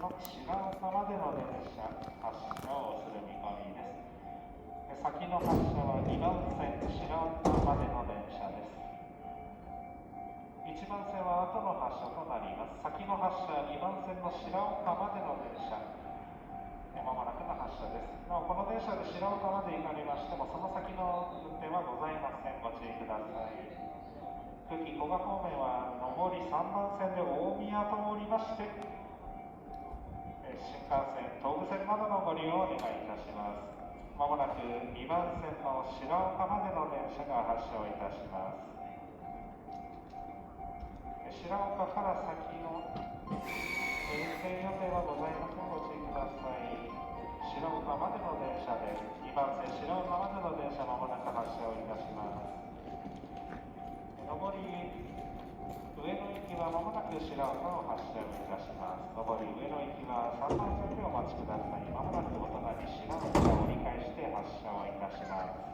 の白岡までの電車発車をする見込みです。先の発車は2番線白岡までの電車です。1番線は後の発車となります。先の発車2番線の白岡までの電車、まもなくの発車です。なおこの電車で白岡まで行かれましても、その先の運転はございません。ご注意ください。久喜古賀方面は上り3番線で大宮と降りまして、新幹線、東武線などのご利用をお願いいたします。まもなく2番線の白岡までの電車が発車をいたします。白岡から先の運転予定はございません。ご注意ください。白岡までの電車です。2番線白岡までの電車まもなく発車をいたします。上り上野行きはまもなく白岡を発車をいたします。上り上野行きは3番線でお待ちください。まもなくお隣白岡を折り返して発車をいたします。